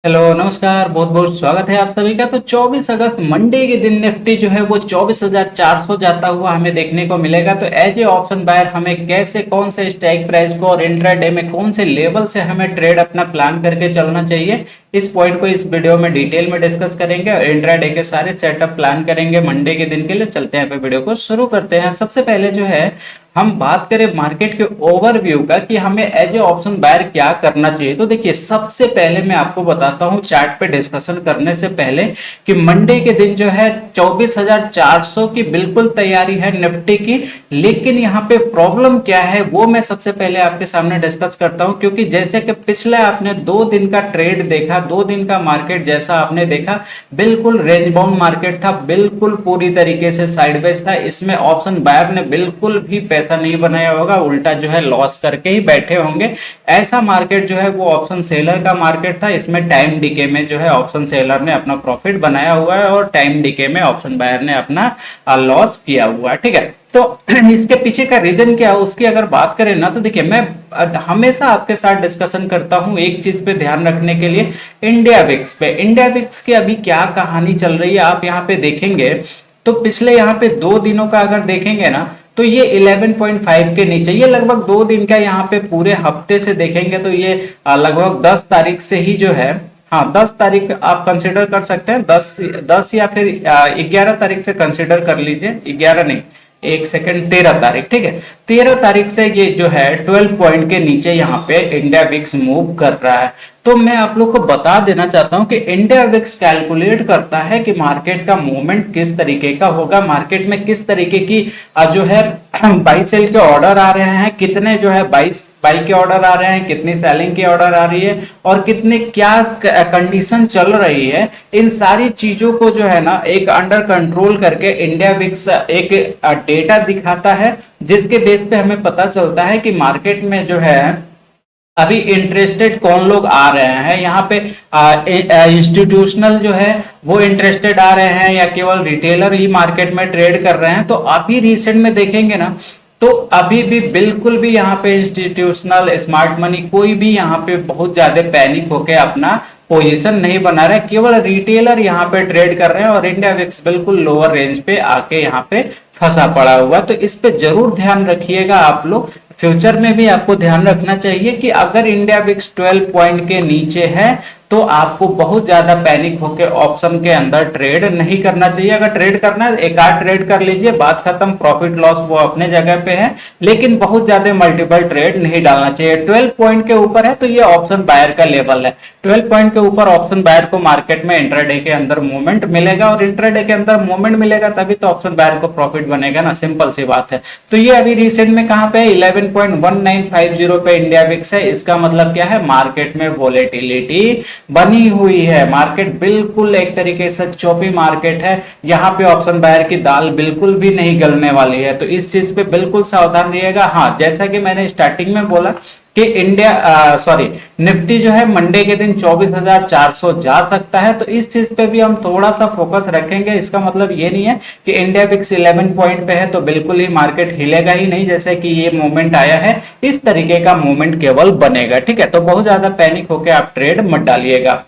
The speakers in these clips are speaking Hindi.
हेलो नमस्कार, बहुत बहुत स्वागत है आप सभी का। तो 24 अगस्त मंडे के दिन निफ्टी जो है वो 24,400 जाता हुआ हमें देखने को मिलेगा। तो एज ए ऑप्शन बायर हमें कैसे, कौन से स्ट्राइक प्राइस को और इंट्राडे में कौन से लेवल से हमें ट्रेड अपना प्लान करके चलना चाहिए, इस पॉइंट को इस वीडियो में डिटेल में डिस्कस करेंगे और इंट्राडे के सारे सेटअप प्लान करेंगे मंडे के दिन के लिए। चलते हैं पे वीडियो को शुरू करते हैं। सबसे पहले जो है हम बात करें मार्केट के ओवरव्यू का कि हमें एज ए ऑप्शन बायर क्या करना चाहिए। तो देखिए, सबसे पहले मैं आपको बताता हूं चार्ट पे डिस्कशन करने से पहले कि मंडे के दिन जो है 24,400 की बिल्कुल तैयारी है निफ्टी की। लेकिन यहाँ पे प्रॉब्लम क्या है वो मैं सबसे पहले आपके सामने डिस्कस करता हूं, क्योंकि जैसे कि पिछले आपने 2 दिन का ट्रेड देखा, 2 दिन का मार्केट जैसा आपने देखा, बिल्कुल रेंज बाउंड मार्केट था, बिल्कुल पूरी तरीके से साइडवेज था। इसमें ऑप्शन बायर ने बिल्कुल भी पैसा नहीं बनाया होगा, उल्टा जो है लॉस करके ही बैठे होंगे। ऐसा मार्केट जो है वो ऑप्शन सेलर का मार्केट था। इसमें टाइम डीके में जो है ऑप्शन सेलर ने अपना प्रॉफिट बनाया हुआ है और टाइम डीके में ऑप्शन बायर ने अपना लॉस किया हुआ है। ठीक है, तो इसके पीछे का रीजन क्या है उसकी अगर बात करें ना, तो देखिए मैं हमेशा आपके साथ डिस्कशन करता हूं एक चीज पे ध्यान रखने के लिए, इंडिया विक्स पे। इंडिया विक्स की अभी क्या कहानी चल रही है आप यहाँ पे देखेंगे तो पिछले यहाँ पे 2 दिनों का अगर देखेंगे ना, तो ये 11.5 के नीचे, ये लगभग 2 दिन का, यहाँ पे पूरे हफ्ते से देखेंगे तो ये लगभग 10 तारीख से ही जो है, हाँ 10 तारीख आप कंसिडर कर सकते हैं, 10 या फिर 11 तारीख से कंसिडर कर लीजिए, 11 नहीं, एक सेकंड, 13 तारीख। ठीक है, 13 तारीख से ये जो है 12 पॉइंट के नीचे यहाँ पे इंडिया विक्स मूव कर रहा है। तो मैं आप लोग को बता देना चाहता हूं कि इंडिया विक्स कैलकुलेट करता है कि मार्केट का मूवमेंट किस तरीके का होगा, मार्केट में किस तरीके की जो है बाई सेल के ऑर्डर आ रहे हैं, कितने जो है बाई के ऑर्डर आ रहे हैं, कितनी सेलिंग की ऑर्डर आ रही है और कितने क्या कंडीशन चल रही है। इन सारी चीजों को जो है ना एक अंडर कंट्रोल करके इंडिया विक्स एक डेटा दिखाता है, जिसके बेस पे हमें पता चलता है कि मार्केट में जो है अभी इंटरेस्टेड कौन लोग आ रहे हैं। यहाँ पे इंस्टीट्यूशनल जो है वो इंटरेस्टेड आ रहे हैं या केवल रिटेलर ही मार्केट में ट्रेड कर रहे हैं। तो अभी रिसेंट में देखेंगे ना, तो अभी भी बिल्कुल भी यहाँ पे इंस्टीट्यूशनल स्मार्ट मनी कोई भी यहाँ पे बहुत ज्यादा पैनिक होके अपना पोजीशन नहीं बना रहे, केवल रिटेलर यहाँ पे ट्रेड कर रहे हैं और इंडिया विक्स बिल्कुल लोअर रेंज पे आके यहाँ पे फंसा पड़ा हुआ। तो इस पे जरूर ध्यान रखिएगा आप लोग। फ्यूचर में भी आपको ध्यान रखना चाहिए कि अगर इंडिया विक्स 12 पॉइंट के नीचे है तो आपको बहुत ज्यादा पैनिक होकर ऑप्शन के अंदर ट्रेड नहीं करना चाहिए। अगर ट्रेड करना है एक आध ट्रेड कर लीजिए, बात खत्म, प्रॉफिट लॉस वो अपने जगह पे है, लेकिन बहुत ज्यादा मल्टीपल ट्रेड नहीं डालना चाहिए। 12 पॉइंट के ऊपर है तो ये ऑप्शन बायर का लेवल है। 12 पॉइंट के ऊपर ऑप्शन बायर को मार्केट में इंट्राडे के अंदर मूवमेंट मिलेगा और इंट्राडे के अंदर मूवमेंट मिलेगा तभी तो ऑप्शन बायर को प्रॉफिट बनेगा ना, सिंपल सी बात है। तो ये अभी रिसेंट में कहां पे है, 11.1950 पे इंडिया विक्स है। इसका मतलब क्या है, मार्केट में वोलेटिलिटी बनी हुई है, मार्केट बिल्कुल एक तरीके से चौपी मार्केट है। यहाँ पे ऑप्शन बायर की दाल बिल्कुल भी नहीं गलने वाली है, तो इस चीज पे बिल्कुल सावधान रहिएगा। हाँ, जैसा कि मैंने स्टार्टिंग में बोला कि निफ्टी जो है मंडे के दिन 24,400 जा सकता है, तो इस चीज पे भी हम थोड़ा सा फोकस रखेंगे। इसका मतलब ये नहीं है कि इंडिया विक्स 11 पॉइंट पे है तो बिल्कुल ही मार्केट हिलेगा ही नहीं, जैसे कि ये मूवमेंट आया है इस तरीके का मूवमेंट केवल बनेगा। ठीक है, तो बहुत ज्यादा पैनिक होकर आप ट्रेड मत डालिएगा।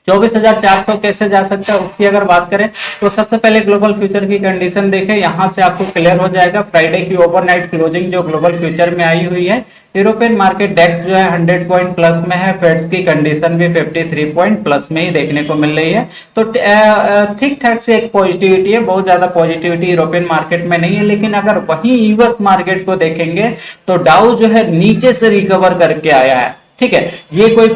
24,400 कैसे जा सकता है उसकी अगर बात करें तो सबसे पहले ग्लोबल फ्यूचर की कंडीशन देखें, यहां से आपको क्लियर हो जाएगा। फ्राइडे की ओवरनाइट क्लोजिंग जो ग्लोबल फ्यूचर में आई हुई है, यूरोपियन मार्केट डेक्स जो है 100 पॉइंट प्लस में है, फेड्स की कंडीशन भी 53 पॉइंट प्लस में ही देखने को मिल रही है। तो ठीक ठाक से एक पॉजिटिविटी है, बहुत ज्यादा पॉजिटिविटी यूरोपियन मार्केट में नहीं है। लेकिन अगर वही यूएस मार्केट को देखेंगे तो डाउ जो है नीचे से रिकवर करके आया है। ठीक है, ये कोई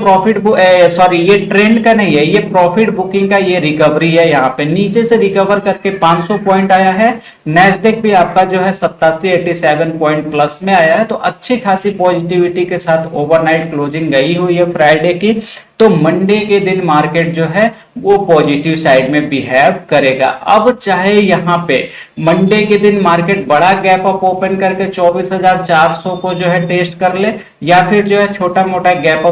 ये ट्रेंड का नहीं है, ये प्रॉफिट बुकिंग का ये रिकवरी है। यहाँ पे नीचे से रिकवर करके 500 पॉइंट आया है। नेस्डेक भी आपका जो है 87 पॉइंट प्लस में आया है। तो अच्छी खासी पॉजिटिविटी के साथ ओवरनाइट क्लोजिंग गई हुई है फ्राइडे की। तो मंडे के दिन मार्केट जो है वो पॉजिटिव साइड में बिहेव करेगा। अब चाहे यहाँ पे मंडे के दिन मार्केट बड़ा गैप अप ओपन करके 24,400 को जो है टेस्ट कर ले, या फिर जो है छोटा मोटा गैप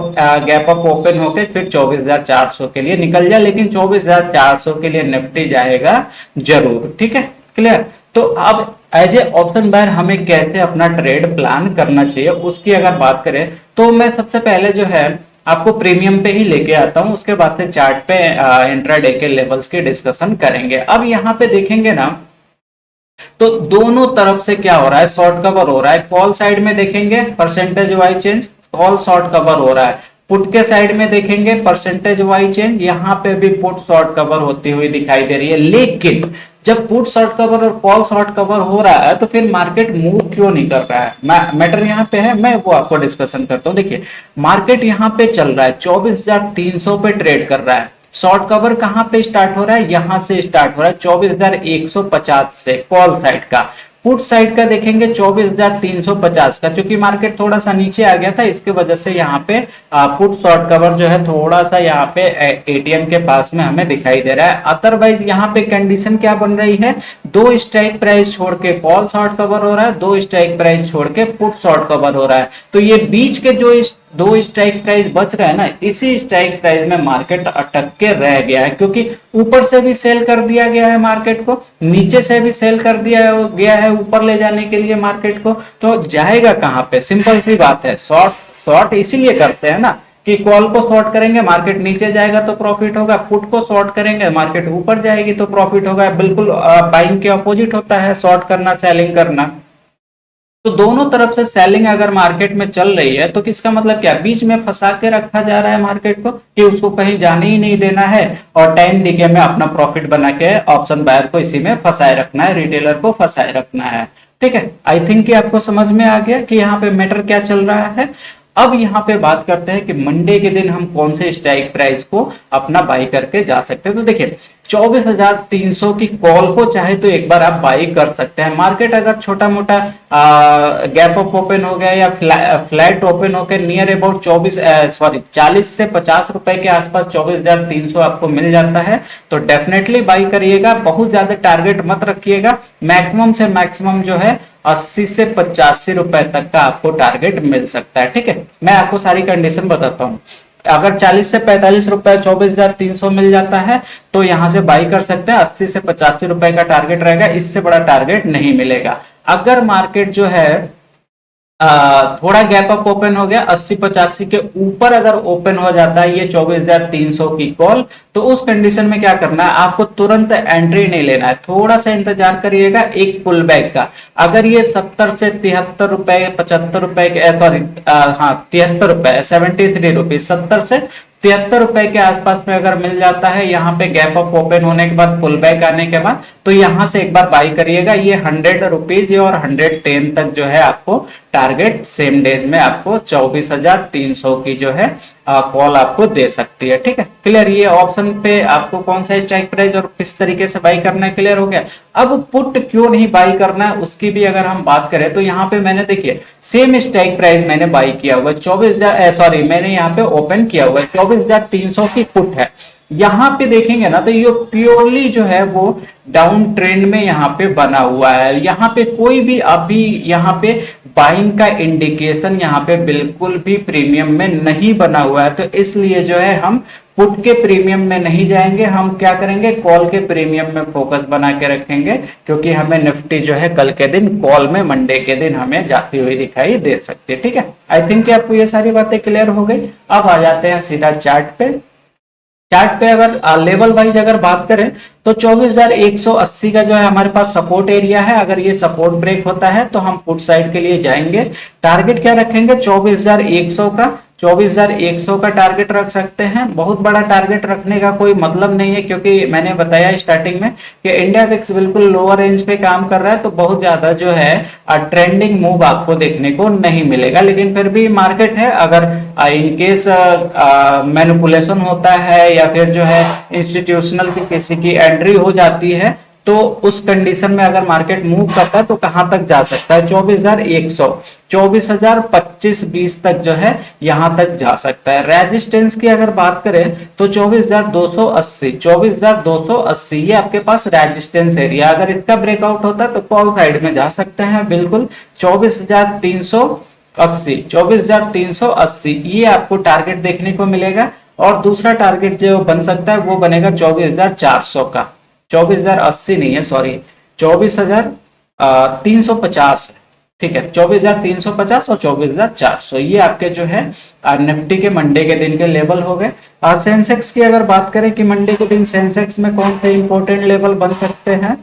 अप ओपन होके फिर 24,400 के लिए निकल जाए, लेकिन 24,400 के लिए निफ्टी जाएगा जरूर। ठीक है, क्लियर। तो अब एज ए ऑप्शन बायर हमें कैसे अपना ट्रेड प्लान करना चाहिए उसकी अगर बात करें तो मैं सबसे पहले जो है आपको प्रीमियम पे ही लेके आता हूं, उसके बाद से चार्ट पे इंट्राडे के लेवल्स की डिस्कशन करेंगे। अब यहाँ पे देखेंगे ना तो दोनों तरफ से क्या हो रहा है, शॉर्ट कवर हो रहा है। कॉल साइड में देखेंगे percentage wise change, call short cover हो रहा है। पुट के साइड में देखेंगे परसेंटेज वाइज चेंज, यहां पे भी पुट शॉर्ट कवर होती हुई दिखाई दे रही है। लेकिन जब पुट शॉर्ट कवर और कॉल शॉर्ट कवर हो रहा है तो फिर मार्केट मूव क्यों नहीं कर रहा है, मैटर यहां पे है, मैं वो आपको डिस्कशन करता हूं। देखिए मार्केट यहां पे चल रहा है 24,300 पे ट्रेड कर रहा है। शॉर्ट कवर कहां पे स्टार्ट हो रहा है, यहां से स्टार्ट हो रहा है 24,150 से कॉल साइड का। पुट साइड का देखेंगे 24,350 का, क्योंकि मार्केट थोड़ा सा नीचे आ गया था इसके वजह से यहाँ पे पुट शॉर्ट कवर जो है थोड़ा सा यहाँ पे एटीएम के पास में हमें दिखाई दे रहा है। अदरवाइज यहाँ पे कंडीशन क्या बन रही है, 2 स्ट्राइक प्राइस छोड़ के कॉल शॉर्ट कवर हो रहा है, 2 स्ट्राइक प्राइस छोड़ के पुट शॉर्ट कवर हो रहा है। तो ये बीच के जो 2 स्ट्राइक प्राइस बच रहा है ना, इसी स्ट्राइक प्राइस में मार्केट अटक के रह गया है, क्योंकि ऊपर से भी सेल कर दिया गया है मार्केट को, नीचे से भी सेल कर दिया गया है ऊपर ले जाने के लिए मार्केट को। तो जाएगा कहां पे, सिंपल सी बात है। शॉर्ट इसीलिए करते हैं ना कि कॉल को शॉर्ट करेंगे मार्केट नीचे जाएगा तो प्रॉफिट होगा, पुट को शॉर्ट करेंगे मार्केट ऊपर जाएगी तो प्रॉफिट होगा। बिल्कुल बाइंग के अपोजिट होता है शॉर्ट करना, सेलिंग करना। तो दोनों तरफ से सेलिंग अगर मार्केट में चल रही है तो किसका मतलब क्या, बीच में फंसा के रखा जा रहा है मार्केट को कि उसको कहीं जाने ही नहीं देना है और टाइम डीके में अपना प्रॉफिट बना के ऑप्शन बायर को इसी में फंसाए रखना है, रिटेलर को फंसाए रखना है। ठीक है, आई थिंक कि आपको समझ में आ गया कि यहाँ पे मैटर क्या चल रहा है। अब यहाँ पे बात करते हैं कि मंडे के दिन हम कौन से स्ट्राइक प्राइस को अपना बाई करके जा सकते हैं। तो देखिए 24,300 की कॉल को चाहे तो एक बार आप बाई कर सकते हैं। मार्केट अगर छोटा मोटा गैप अप ओपन हो गया या फ्लैट ओपन हो गया नियर अबाउट 40 से 50 रुपए के आसपास 24,300 आपको मिल जाता है तो डेफिनेटली बाई करिएगा। बहुत ज्यादा टारगेट मत रखिएगा, मैक्सिमम से मैक्सिमम जो है 80 से 85 रुपए तक का आपको टारगेट मिल सकता है। ठीक है, मैं आपको सारी कंडीशन बताता हूँ। अगर 40 से 45 रुपए 24,300 मिल जाता है तो यहां से बाई कर सकते हैं। 80 से 85 रुपए का टारगेट रहेगा, इससे बड़ा टारगेट नहीं मिलेगा। अगर मार्केट जो है थोड़ा गैप अप ओपन हो गया 80-85 के ऊपर अगर ओपन हो जाता है ये 24,300 की कॉल, तो उस कंडीशन में क्या करना है, आपको तुरंत एंट्री नहीं लेना है, थोड़ा सा इंतजार करिएगा एक पुल बैक का। अगर ये 70 से 73 रुपए 75 रुपए के सॉरी 73 रुपए 73 रुपीज 70 से 73 रुपए के आसपास में अगर मिल जाता है यहाँ पे गैप अप ओपन होने के बाद पुल बैक आने के बाद, तो यहां से एक बार बाई करिएगा। ये 100 रुपीज और 110 तक जो है आपको टारगेट सेम डेज में आपको 24,300 की जो है कॉल आपको दे सकती है। ठीक है, क्लियर। ये ऑप्शन पे आपको कौन सा स्ट्राइक प्राइस और किस तरीके से बाई करना है क्लियर हो गया। अब पुट क्यों नहीं बाई करना है उसकी भी अगर हम बात करें तो यहाँ पे मैंने देखिए सेम स्ट्राइक प्राइस मैंने बाई किया हुआ है मैंने यहाँ पे ओपन किया हुआ है 24,300 की पुट है। यहाँ पे देखेंगे ना तो ये प्योरली जो है वो डाउन ट्रेंड में यहाँ पे बना हुआ है। यहाँ पे कोई भी अभी यहाँ पे बाइंग का इंडिकेशन यहाँ पे बिल्कुल भी प्रीमियम में नहीं बना हुआ है, तो इसलिए जो है हम पुट के प्रीमियम में नहीं जाएंगे, हम क्या करेंगे कॉल के प्रीमियम में फोकस बना के रखेंगे, क्योंकि हमें निफ्टी जो है कल के दिन कॉल में मंडे के दिन हमें जाती हुई दिखाई दे सकती है। ठीक है, आई थिंक आपको ये सारी बातें क्लियर हो गई। अब आ जाते हैं सीधा चार्ट पे। चार्ट पे अगर लेवल वाइज अगर बात करें तो 24,180 का जो है हमारे पास सपोर्ट एरिया है। अगर ये सपोर्ट ब्रेक होता है तो हम पुट साइड के लिए जाएंगे। टारगेट क्या रखेंगे 24,100 का, 24,100 का टारगेट रख सकते हैं। बहुत बड़ा टारगेट रखने का कोई मतलब नहीं है, क्योंकि मैंने बताया स्टार्टिंग में कि इंडिया विक्स बिल्कुल लोअर रेंज पे काम कर रहा है, तो बहुत ज्यादा जो है ट्रेंडिंग मूव आपको देखने को नहीं मिलेगा। लेकिन फिर भी मार्केट है, अगर इनकेस मैनिपुलेशन होता है या फिर जो है इंस्टीट्यूशनल की किसी की एंट्री हो जाती है तो उस कंडीशन में अगर मार्केट मूव करता है तो कहां तक जा सकता है 24,100 24,025-20 तक जो है यहां तक जा सकता है। रेजिस्टेंस की अगर बात करें तो 24,280 ये आपके पास रेजिस्टेंस एरिया, अगर इसका ब्रेकआउट होता है तो कॉल साइड में जा सकते हैं बिल्कुल। 24,380 ये आपको टारगेट देखने को मिलेगा। और दूसरा टारगेट जो बन सकता है वो बनेगा 24,400 का, 24,080 नहीं है सॉरी 24,350 ठीक है, 24,350 और 24,400 ये आपके जो है निफ्टी के मंडे के दिन के लेवल हो गए। और सेंसेक्स की अगर बात करें कि मंडे के दिन सेंसेक्स में कौन से इंपॉर्टेंट लेवल बन सकते हैं,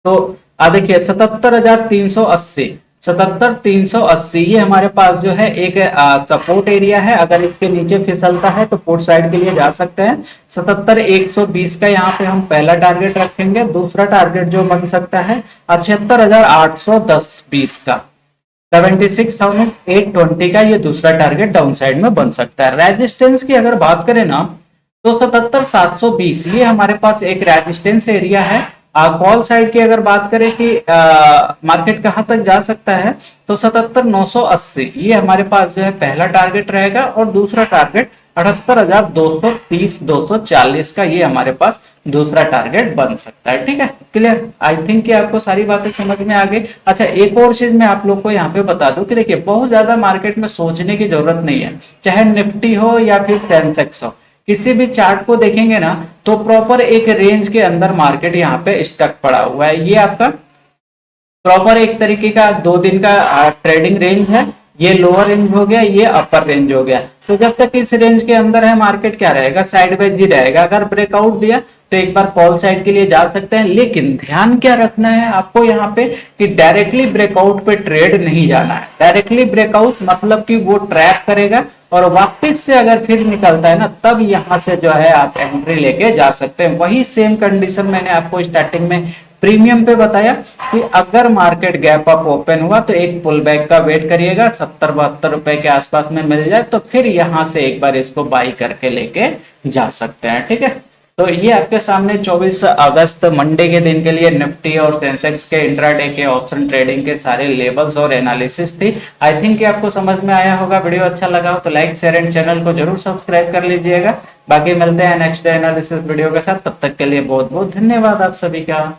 तो देखिए 77,380, 77,380 ये हमारे पास जो है एक सपोर्ट एरिया है। अगर इसके नीचे फिसलता है तो पुट साइड के लिए जा सकते हैं। 77,120 का यहाँ पे हम पहला टारगेट रखेंगे। दूसरा टारगेट जो बन सकता है 76,810 का, 76,820 का ये दूसरा टारगेट डाउन साइड में बन सकता है। रेजिस्टेंस की अगर बात करें ना तो 77,720 ये हमारे पास एक रेजिस्टेंस एरिया है। कॉल साइड की अगर बात करें कि मार्केट कहां तक जा सकता है तो 77,980 ये हमारे पास जो है पहला टारगेट रहेगा। और दूसरा टारगेट 78,230 240 का ये हमारे पास दूसरा टारगेट बन सकता है। ठीक है, क्लियर? आई थिंक कि आपको सारी बातें समझ में आ गई। अच्छा, एक और चीज मैं आप लोग को यहाँ पे बता दूं कि देखिए बहुत ज्यादा मार्केट में सोचने की जरूरत नहीं है, चाहे निफ्टी हो या फिर सेंसेक्स हो। किसी भी चार्ट को देखेंगे ना तो प्रॉपर एक रेंज के अंदर मार्केट यहाँ पे स्टक पड़ा हुआ है। ये आपका प्रॉपर एक तरीके का 2 दिन का ट्रेडिंग रेंज है। ये लोअर रेंज हो गया, ये अपर रेंज हो गया। तो जब तक इस रेंज के अंदर है मार्केट क्या रहेगा, साइडवेज ही रहेगा। अगर ब्रेकआउट दिया तो एक बार कॉल साइड के लिए जा सकते हैं, लेकिन ध्यान क्या रखना है आपको यहाँ पे कि डायरेक्टली ब्रेकआउट पे ट्रेड नहीं जाना है। डायरेक्टली ब्रेकआउट मतलब कि वो ट्रैप करेगा और वापस से अगर फिर निकलता है ना तब यहां से जो है आप एंट्री लेके जा सकते हैं। वही सेम कंडीशन मैंने आपको स्टार्टिंग में प्रीमियम पे बताया कि अगर मार्केट गैप अप ओपन हुआ तो एक पुल बैक का वेट करिएगा, 70-72 रुपए के आसपास में मिल जाए तो फिर यहां से एक बार इसको बाई करके लेके जा सकते हैं। ठीक है, तो ये आपके सामने 24 अगस्त मंडे के दिन के लिए निफ्टी और सेंसेक्स के इंट्राडे के ऑप्शन ट्रेडिंग के सारे लेवल्स और एनालिसिस थी। आई थिंक कि आपको समझ में आया होगा। वीडियो अच्छा लगा हो तो लाइक शेयर एंड चैनल को जरूर सब्सक्राइब कर लीजिएगा। बाकी मिलते हैं नेक्स्ट डे एनालिसिस वीडियो के साथ, तब तक के लिए बहुत बहुत धन्यवाद आप सभी का।